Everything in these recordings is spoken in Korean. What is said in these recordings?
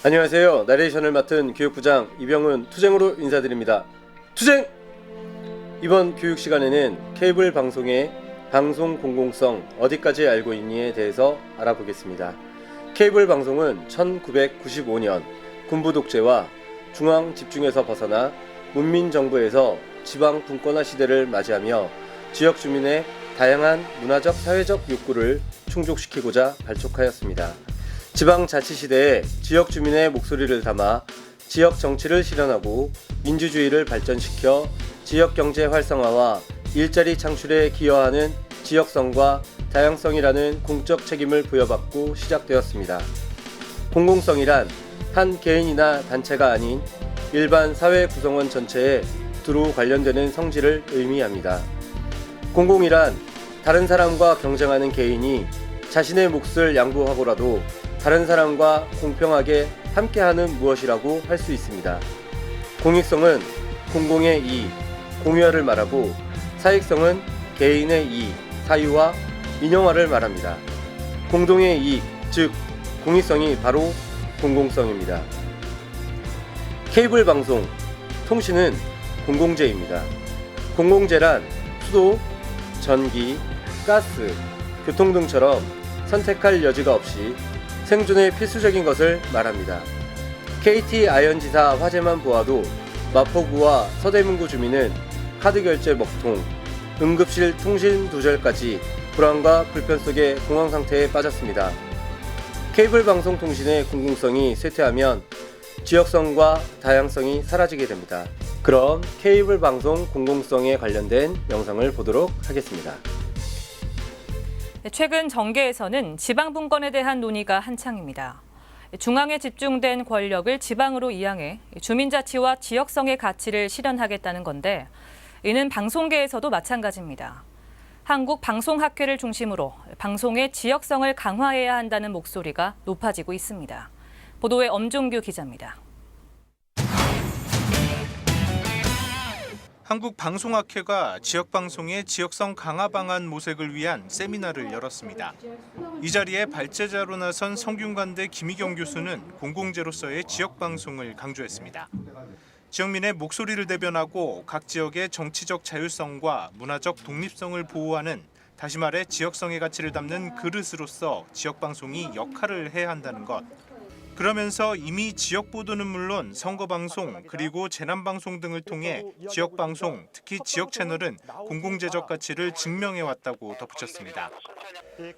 안녕하세요. 나레이션을 맡은 교육부장 이병훈 투쟁으로 인사드립니다. 투쟁! 이번 교육 시간에는 케이블 방송의 방송 공공성 어디까지 알고 있니에 대해서 알아보겠습니다. 케이블 방송은 1995년 군부 독재와 중앙 집중에서 벗어나 문민정부에서 지방 분권화 시대를 맞이하며 지역 주민의 다양한 문화적 사회적 욕구를 충족시키고자 발족하였습니다. 지방자치시대에 지역 주민의 목소리를 담아 지역 정치를 실현하고 민주주의를 발전시켜 지역 경제 활성화와 일자리 창출에 기여하는 지역성과 다양성이라는 공적 책임을 부여받고 시작되었습니다. 공공성이란 한 개인이나 단체가 아닌 일반 사회 구성원 전체에 두루 관련되는 성질을 의미합니다. 공공이란 다른 사람과 경쟁하는 개인이 자신의 몫을 양보하고라도 다른 사람과 공평하게 함께하는 무엇이라고 할 수 있습니다. 공익성은 공공의 이익, 공유화를 말하고 사익성은 개인의 이익, 사유화, 민영화를 말합니다. 공동의 이익, 즉 공익성이 바로 공공성입니다. 케이블 방송, 통신은 공공재입니다. 공공재란 수도, 전기, 가스, 교통 등처럼 선택할 여지가 없이 생존에 필수적인 것을 말합니다. KT 아현지사 화재만 보아도 마포구와 서대문구 주민은 카드 결제 먹통, 응급실 통신 두절까지 불안과 불편 속의 공황 상태에 빠졌습니다. 케이블 방송 통신의 공공성이 쇠퇴하면 지역성과 다양성이 사라지게 됩니다. 그럼 케이블 방송 공공성에 관련된 영상을 보도록 하겠습니다. 최근 정계에서는 지방 분권에 대한 논의가 한창입니다. 중앙에 집중된 권력을 지방으로 이양해 주민자치와 지역성의 가치를 실현하겠다는 건데 이는 방송계에서도 마찬가지입니다. 한국방송학회를 중심으로 방송의 지역성을 강화해야 한다는 목소리가 높아지고 있습니다. 보도에 엄종규 기자입니다. 한국방송학회가 지역방송의 지역성 강화 방안 모색을 위한 세미나를 열었습니다. 이 자리에 발제자로 나선 성균관대 김희경 교수는 공공재로서의 지역방송을 강조했습니다. 지역민의 목소리를 대변하고 각 지역의 정치적 자율성과 문화적 독립성을 보호하는, 다시 말해 지역성의 가치를 담는 그릇으로서 지역방송이 역할을 해야 한다는 것. 그러면서 이미 지역보도는 물론 선거방송 그리고 재난방송 등을 통해 지역방송, 특히 지역채널은 공공재적 가치를 증명해왔다고 덧붙였습니다.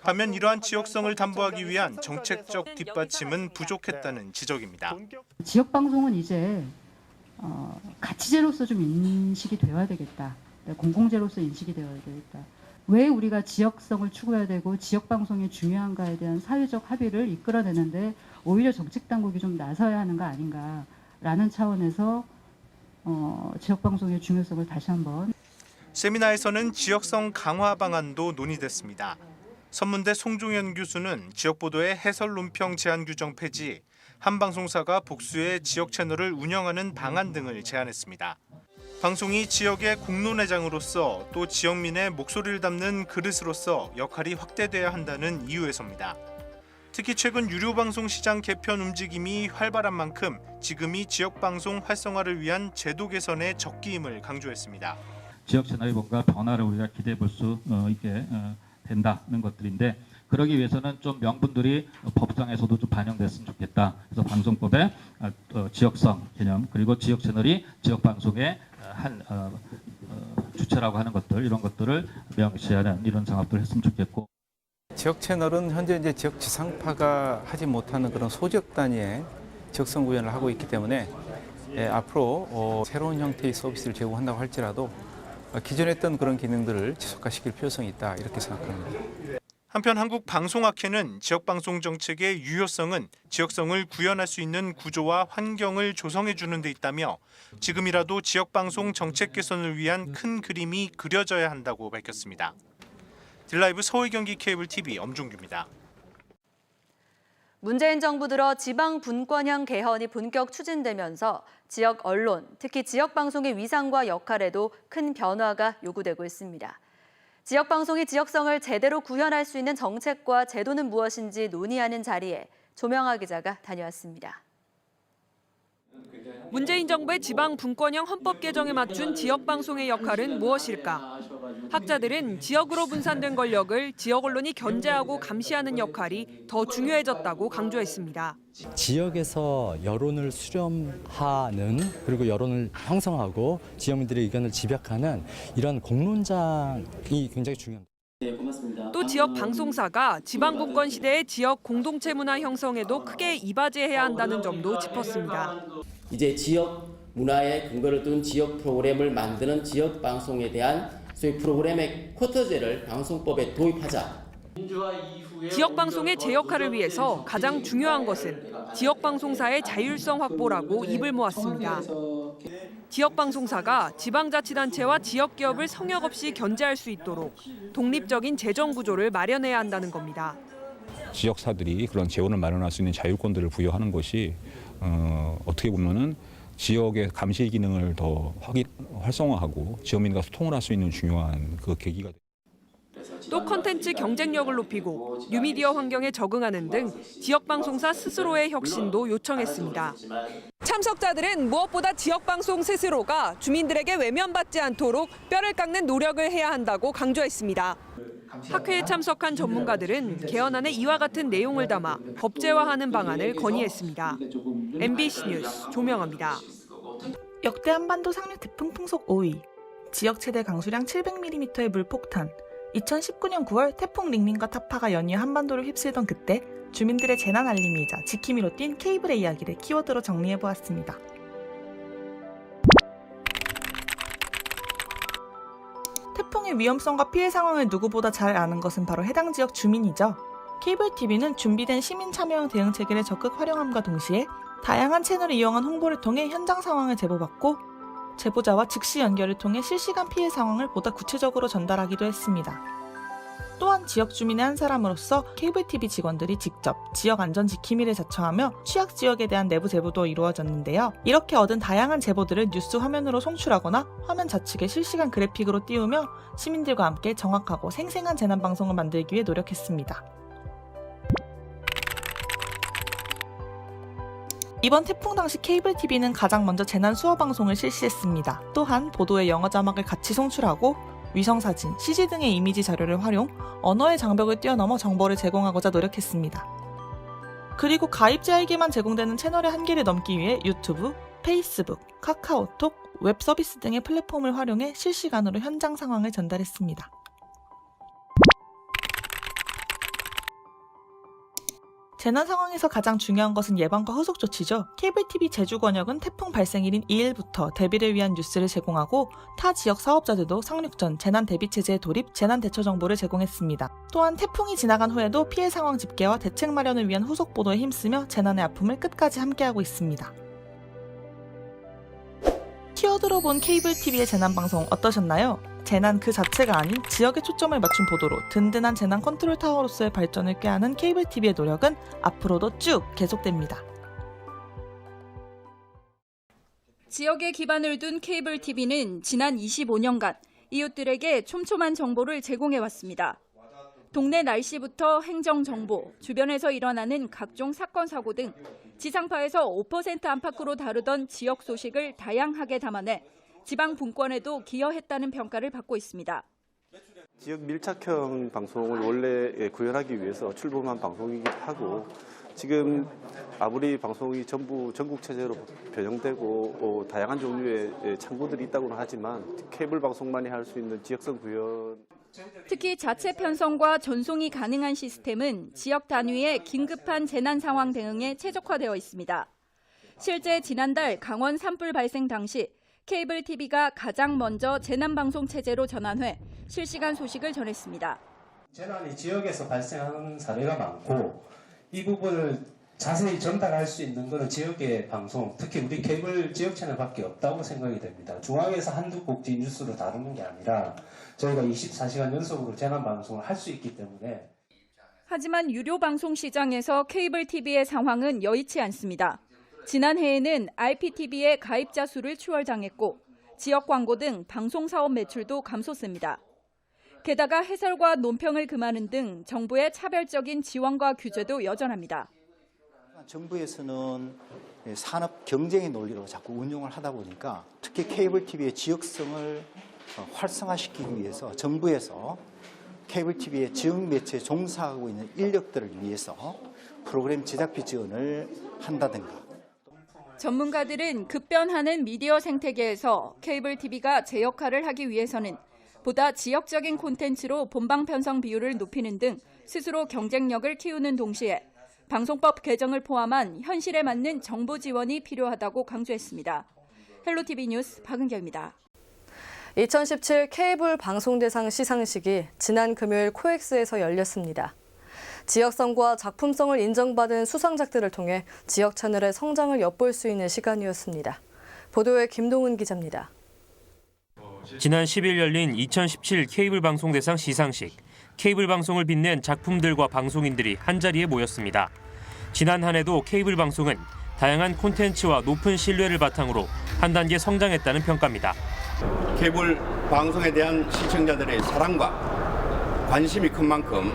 반면 이러한 지역성을 담보하기 위한 정책적 뒷받침은 부족했다는 지적입니다. 지역방송은 이제 가치제로서 좀 인식이 되어야 되겠다. 공공재로서 인식이 되어야 되겠다. 왜 우리가 지역성을 추구해야 되고 지역방송이 중요한가에 대한 사회적 합의를 이끌어내는데 오히려 정책당국이 좀 나서야 하는 거 아닌가라는 차원에서 지역방송의 중요성을 다시 한번. 세미나에서는 지역성 강화 방안도 논의됐습니다. 선문대 송종현 교수는 지역보도의 해설 논평 제한 규정 폐지, 한 방송사가 복수의 지역 채널을 운영하는 방안 등을 제안했습니다. 방송이 지역의 공론회장으로서 또 지역민의 목소리를 담는 그릇으로서 역할이 확대돼야 한다는 이유에서입니다. 특히 최근 유료방송 시장 개편 움직임이 활발한 만큼 지금이 지역방송 활성화를 위한 제도 개선의 적기임을 강조했습니다. 지역 채널이 뭔가 변화를 우리가 기대해 볼 수 있게 된다는 것들인데, 그러기 위해서는 좀 명분들이 법상에서도 좀 반영됐으면 좋겠다. 그래서 방송법에 지역성 개념 그리고 지역 채널이 지역 방송의 한 주체라고 하는 것들, 이런 것들을 명시하는 이런 작업들을 했으면 좋겠고. 지역 채널은 현재 이제 지역 지상파가 하지 못하는 그런 소지역 단위의 지역성 구현을 하고 있기 때문에 앞으로 새로운 형태의 서비스를 제공한다고 할지라도 기존에 했던 그런 기능들을 지속화시킬 필요성이 있다, 이렇게 생각합니다. 한편 한국방송학회는 지역방송 정책의 유효성은 지역성을 구현할 수 있는 구조와 환경을 조성해 주는 데 있다며 지금이라도 지역방송 정책 개선을 위한 큰 그림이 그려져야 한다고 밝혔습니다. 딜라이브 서울 경기 케이블 TV 엄종규입니다. 문재인 정부 들어 지방 분권형 개헌이 본격 추진되면서 지역 언론, 특히 지역 방송의 위상과 역할에도 큰 변화가 요구되고 있습니다. 지역 방송이 지역성을 제대로 구현할 수 있는 정책과 제도는 무엇인지 논의하는 자리에 조명아 기자가 다녀왔습니다. 문재인 정부의 지방 분권형 헌법 개정에 맞춘 지역 방송의 역할은 무엇일까? 학자들은 지역으로 분산된 권력을 지역 언론이 견제하고 감시하는 역할이 더 중요해졌다고 강조했습니다. 지역에서 여론을 수렴하는 그리고 여론을 형성하고 지역민들의 의견을 집약하는 이런 공론장이 굉장히 중요합니다. 또 지역 방송사가 지방 분권 시대의 지역 공동체 문화 형성에도 크게 이바지해야 한다는 점도 짚었습니다. 이제 지역 문화에 근거를 둔 지역 프로그램을 만드는 지역 방송에 대한 소위 프로그램의 쿼터제를 방송법에 도입하자. 지역 방송의 제 역할을 위해서 가장 중요한 것은 지역 방송사의 자율성 확보라고 입을 모았습니다. 지역 방송사가 지방자치단체와 지역 기업을 성역 없이 견제할 수 있도록 독립적인 재정 구조를 마련해야 한다는 겁니다. 지역사들이 그런 재원을 마련할 수 있는 자율권들을 부여하는 것이 어떻게 보면은 지역의 감시 기능을 더 활성화하고 지역민과 소통을 할 수 있는 중요한 그 계기가 됩니다. 또 콘텐츠 경쟁력을 높이고 뉴미디어 환경에 적응하는 등 지역 방송사 스스로의 혁신도 요청했습니다. 참석자들은 무엇보다 지역 방송 스스로가 주민들에게 외면받지 않도록 뼈를 깎는 노력을 해야 한다고 강조했습니다. 학회에 참석한 전문가들은 개헌안에 이와 같은 내용을 담아 법제화하는 방안을 건의했습니다. MBC 뉴스 조명아입니다. 역대 한반도 상륙 태풍 풍속 5위, 지역 최대 강수량 700mm의 물폭탄. 2019년 9월 태풍 링링과 타파가 연이어 한반도를 휩쓸던 그때 주민들의 재난 알림이자 지킴이로 뛴 케이블의 이야기를 키워드로 정리해보았습니다. 태풍의 위험성과 피해 상황을 누구보다 잘 아는 것은 바로 해당 지역 주민이죠. 케이블 TV는 준비된 시민 참여형 대응 체계를 적극 활용함과 동시에 다양한 채널을 이용한 홍보를 통해 현장 상황을 제보받고 제보자와 즉시 연결을 통해 실시간 피해 상황을 보다 구체적으로 전달하기도 했습니다. 또한 지역 주민의 한 사람으로서 케이블 TV 직원들이 직접 지역 안전 지킴이를 자청하며 취약 지역에 대한 내부 제보도 이루어졌는데요. 이렇게 얻은 다양한 제보들을 뉴스 화면으로 송출하거나 화면 좌측에 실시간 그래픽으로 띄우며 시민들과 함께 정확하고 생생한 재난 방송을 만들기 위해 노력했습니다. 이번 태풍 당시 케이블 TV는 가장 먼저 재난 수어 방송을 실시했습니다. 또한 보도에 영어 자막을 같이 송출하고 위성사진, CG 등의 이미지 자료를 활용, 언어의 장벽을 뛰어넘어 정보를 제공하고자 노력했습니다. 그리고 가입자에게만 제공되는 채널의 한계를 넘기 위해 유튜브, 페이스북, 카카오톡, 웹 서비스 등의 플랫폼을 활용해 실시간으로 현장 상황을 전달했습니다. 재난 상황에서 가장 중요한 것은 예방과 후속 조치죠. 케이블 TV 제주 권역은 태풍 발생일인 2일부터 대비를 위한 뉴스를 제공하고 타 지역 사업자들도 상륙 전 재난 대비 체제에 돌입, 재난 대처 정보를 제공했습니다. 또한 태풍이 지나간 후에도 피해 상황 집계와 대책 마련을 위한 후속 보도에 힘쓰며 재난의 아픔을 끝까지 함께하고 있습니다. 키워드로 본 케이블 TV의 재난 방송 어떠셨나요? 재난 그 자체가 아닌 지역에 초점을 맞춘 보도로 든든한 재난 컨트롤 타워로서의 발전을 꾀하는 케이블 TV의 노력은 앞으로도 쭉 계속됩니다. 지역에 기반을 둔 케이블 TV는 지난 25년간 이웃들에게 촘촘한 정보를 제공해왔습니다. 동네 날씨부터 행정 정보, 주변에서 일어나는 각종 사건 사고 등 지상파에서 5% 안팎으로 다루던 지역 소식을 다양하게 담아내 지방 분권에도 기여했다는 평가를 받고 있습니다. 지역 밀착형 방송을 원래 구현하기 위해서 출범한 방송이기도 하고 지금 아무리 방송이 전부 전국 체제로 변형되고 다양한 종류의 창구들이 있다고는 하지만 케이블 방송만이 할 수 있는 지역성 구현. 특히 자체 편성과 전송이 가능한 시스템은 지역 단위의 긴급한 재난 상황 대응에 최적화되어 있습니다. 실제 지난달 강원 산불 발생 당시 케이블 TV가 가장 먼저 재난방송 체제로 전환해 실시간 소식을 전했습니다. 재난이 지역에서 발생하는 사례가 많고 이 부분을 자세히 전달할 수 있는 것은 지역의 방송, 특히 우리 케이블 지역 채널밖에 없다고 생각이 됩니다. 중앙에서 한두 꼭지 뉴스로 다루는 게 아니라 저희가 24시간 연속으로 재난방송을 할 수 있기 때문에. 하지만 유료 방송 시장에서 케이블 TV의 상황은 여의치 않습니다. 지난해에는 IPTV의 가입자 수를 추월당했고 지역 광고 등 방송 사업 매출도 감소세입니다. 게다가 해설과 논평을 금하는 등 정부의 차별적인 지원과 규제도 여전합니다. 정부에서는 산업 경쟁의 논리로 자꾸 운용을 하다 보니까 특히 케이블 TV의 지역성을 활성화시키기 위해서 정부에서 케이블 TV의 지역 매체에 종사하고 있는 인력들을 위해서 프로그램 제작비 지원을 한다든가. 전문가들은 급변하는 미디어 생태계에서 케이블 TV가 제 역할을 하기 위해서는 보다 지역적인 콘텐츠로 본방 편성 비율을 높이는 등 스스로 경쟁력을 키우는 동시에 방송법 개정을 포함한 현실에 맞는 정부 지원이 필요하다고 강조했습니다. 헬로티비 뉴스 박은경입니다. 2017 케이블 방송대상 시상식이 지난 금요일 코엑스에서 열렸습니다. 지역성과 작품성을 인정받은 수상작들을 통해 지역 채널의 성장을 엿볼 수 있는 시간이었습니다. 보도에 김동훈 기자입니다. 지난 10일 열린 2017 케이블 방송대상 시상식. 케이블 방송을 빛낸 작품들과 방송인들이 한자리에 모였습니다. 지난 한 해도 케이블 방송은 다양한 콘텐츠와 높은 신뢰를 바탕으로 한 단계 성장했다는 평가입니다. 케이블 방송에 대한 시청자들의 사랑과 관심이 큰 만큼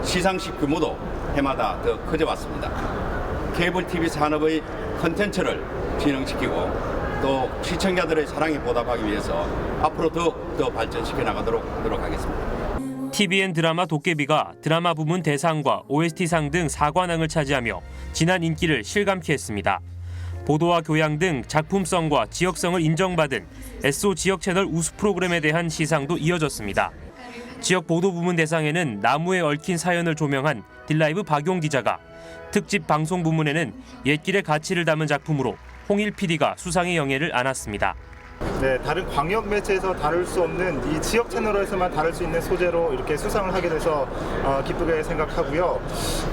시상식 규모도 해마다 더 커져왔습니다. 케이블 TV 산업의 콘텐츠를 진흥시키고 또 시청자들의 사랑에 보답하기 위해서 앞으로 더욱 발전시켜 나가도록 노력하겠습니다. TVN 드라마 도깨비가 드라마 부문 대상과 OST상 등 4관왕을 차지하며 지난 인기를 실감케 했습니다. 보도와 교양 등 작품성과 지역성을 인정받은 SO 지역 채널 우수 프로그램에 대한 시상도 이어졌습니다. 지역 보도 부문 대상에는 나무에 얽힌 사연을 조명한 딜라이브 박용 기자가, 특집 방송 부문에는 옛길의 가치를 담은 작품으로 홍일 PD가 수상의 영예를 안았습니다. 네, 다른 광역 매체에서 다룰 수 없는 이 지역 채널에서만 다룰 수 있는 소재로 이렇게 수상을 하게 돼서 기쁘게 생각하고요.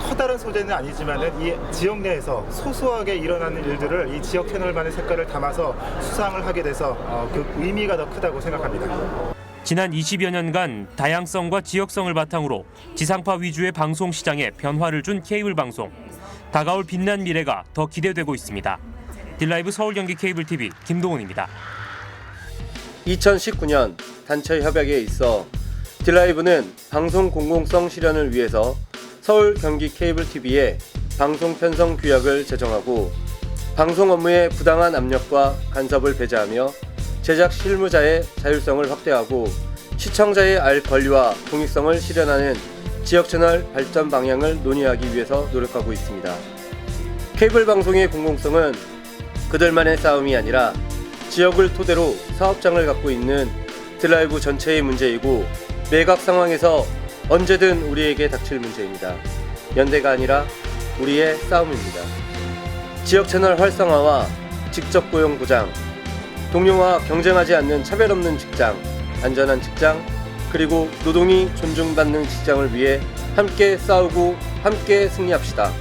커다란 소재는 아니지만은 이 지역 내에서 소소하게 일어나는 일들을 이 지역 채널만의 색깔을 담아서 수상을 하게 돼서 그 의미가 더 크다고 생각합니다. 지난 20여 년간 다양성과 지역성을 바탕으로 지상파 위주의 방송 시장에 변화를 준 케이블 방송. 다가올 빛난 미래가 더 기대되고 있습니다. 딜라이브 서울 경기 케이블 TV 김동훈입니다. 2019년 단체 협약에 있어 딜라이브는 방송 공공성 실현을 위해서 서울 경기 케이블 TV에 방송 편성 규약을 제정하고 방송 업무의 부당한 압력과 간섭을 배제하며 제작 실무자의 자율성을 확대하고 시청자의 알 권리와 공익성을 실현하는 지역 채널 발전 방향을 논의하기 위해서 노력하고 있습니다. 케이블 방송의 공공성은 그들만의 싸움이 아니라 지역을 토대로 사업장을 갖고 있는 딜라이브 전체의 문제이고 매각 상황에서 언제든 우리에게 닥칠 문제입니다. 연대가 아니라 우리의 싸움입니다. 지역 채널 활성화와 직접 고용 보장, 동료와 경쟁하지 않는 차별 없는 직장, 안전한 직장, 그리고 노동이 존중받는 직장을 위해 함께 싸우고 함께 승리합시다.